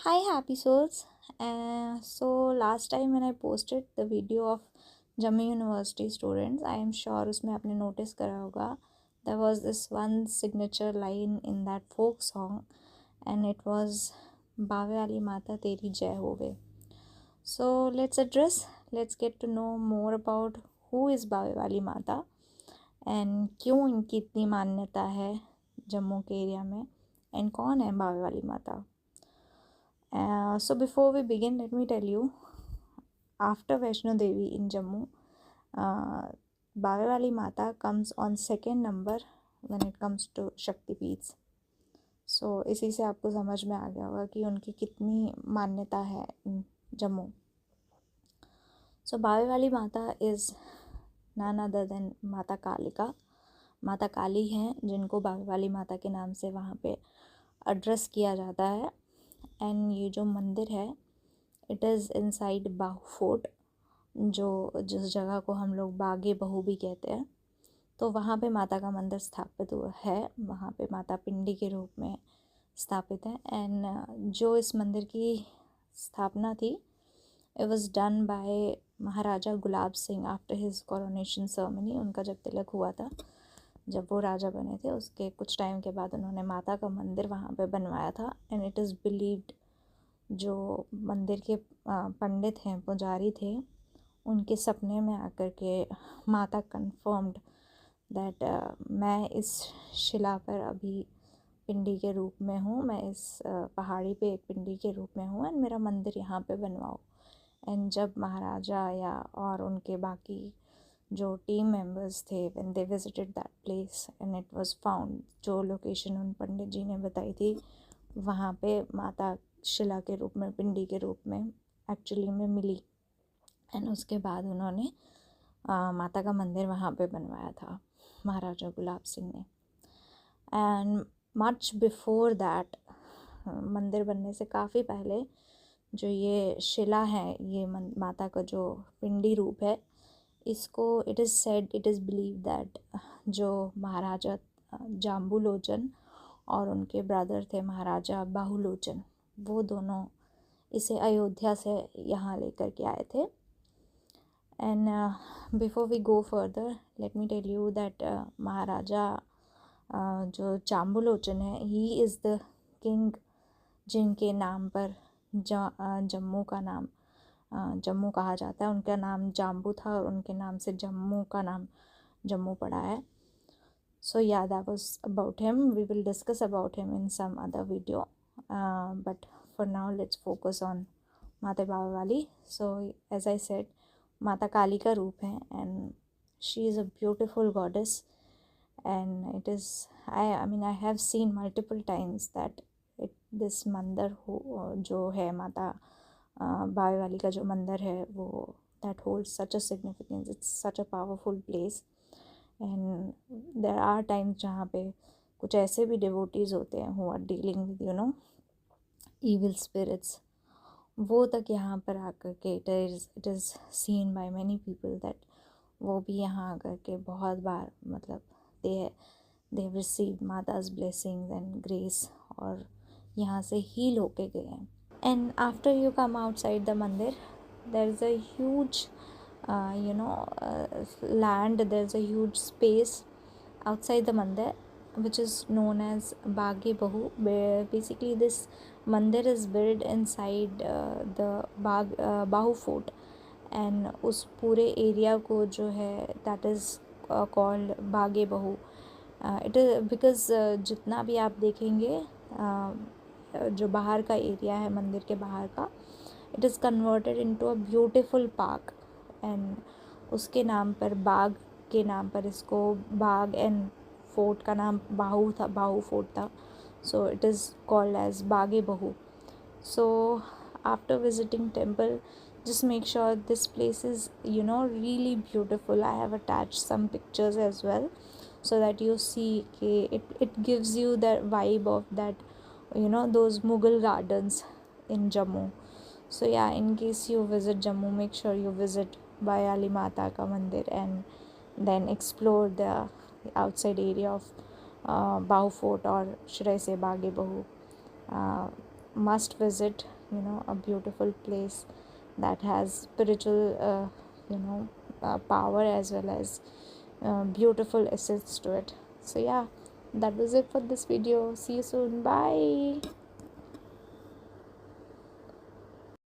Hi, happy souls. So last time when I posted the video of Jammu University students, I am sure उसमें आपने notice करा होगा, there was this one signature line in that folk song, and it was बावे वाली माता तेरी जय होवे. So let's get to know more about who is बावे वाली माता and क्यों इनकी इतनी मान्यता है जम्मू के एरिया में, and कौन है बावे वाली माता. So before we begin, let me tell you, after Vaishno Devi in Jammu, Bave Wali Mata comes on second number when it comes to Shakti Peeths. So इसी से आपको समझ में आ गया होगा कि उनकी कितनी मान्यता है in Jammu. So Bave Wali Mata is none other than माता कालिका. माता काली हैं जिनको बावे वाली माता के नाम से वहाँ पे एड्रेस किया जाता है. एंड ये जो मंदिर है it is inside Bahu fort, जो जिस जगह को हम लोग बागे बहू भी कहते हैं. तो वहाँ पे माता का मंदिर स्थापित हुआ है. वहाँ पे माता पिंडी के रूप में स्थापित है. एंड जो इस मंदिर की स्थापना थी, it was done by Maharaja Gulab Singh after his coronation ceremony. उनका जब तिलक हुआ था, जब वो राजा बने थे, उसके कुछ टाइम के बाद उन्होंने माता का मंदिर वहाँ पे बनवाया था. एंड इट इज़ बिलीव्ड, जो मंदिर के पंडित हैं, पुजारी थे, उनके सपने में आकर के माता कंफर्म्ड दैट मैं इस शिला पर अभी पिंडी के रूप में हूँ, मैं इस पहाड़ी पे एक पिंडी के रूप में हूँ, एंड मेरा मंदिर यहाँ पे बनवाओ. एंड जब महाराजा या और उनके बाकी जो टीम मेंबर्स थे, when they visited that place and it was found, जो लोकेशन उन पंडित जी ने बताई थी, वहाँ पे माता शिला के रूप में, पिंडी के रूप में एक्चुअली में मिली. एंड उसके बाद उन्होंने माता का मंदिर वहाँ पे बनवाया था महाराजा गुलाब सिंह ने. एंड मच बिफोर दैट, मंदिर बनने से काफ़ी पहले, जो ये शिला है, ये माता का जो पिंडी रूप है, इसको it is said, it is believe that जो महाराजा जाम्बूलोचन और उनके ब्रदर थे महाराजा बाहुलोचन, वो दोनों इसे अयोध्या से यहाँ लेकर के आए थे. And before we go further, let me tell you that Maharaja जो जाम्बूलोचन है, ही इज़ द किंग जिनके नाम पर जम्मू का नाम जम्मू कहा जाता है. उनका नाम जाम्बू था और उनके नाम से जम्मू का नाम जम्मू पड़ा है. So yeah, that was about him. We will discuss about him in some other video. But for now, let's focus on Mata Bave Wali. So as I said, Mata Kali का रूप है, and she is a beautiful goddess. And it is, I mean, I have seen multiple times that this मंदिर जो है माता बावे वाली का जो मंदिर है, वो that holds such a significance. It's such a powerful place. And there are times जहाँ पे कुछ ऐसे भी डिवोटीज़ होते हैं who are dealing with evil spirits, वो तक यहाँ पर आकर के it is seen by many people that वो भी यहाँ आकर के बहुत बार, मतलब they receive Mata's blessings and grace, और यहाँ से हील होके गए हैं. And after you come outside the mandir, there is a huge land, there's a huge space outside the mandir which is known as Bage Bahu, where basically this mandir is built inside the Bahu fort. And उस पूरे area को जो है that is called Bage Bahu. It is because जितना भी आप देखेंगे जो बाहर का एरिया है मंदिर के बाहर का, it is converted into a beautiful park. And उसके नाम पर, बाग के नाम पर, इसको बाग, एंड फोर्ट का नाम बाहू था, बाहू फोर्ट था. So it is called as Bagh-e Bahu. So after visiting temple, just make sure this place is really beautiful. I have attached some pictures as well so that you see it gives you that vibe of that those Mughal gardens in Jammu. So yeah, in case you visit Jammu, make sure you visit Bayali Mata ka mandir and then explore the outside area of Bahu Fort, or should I say Bage Bahu. Must visit a beautiful place that has spiritual power as well as beautiful assets to it. So yeah, that was it for this video. See you soon. Bye.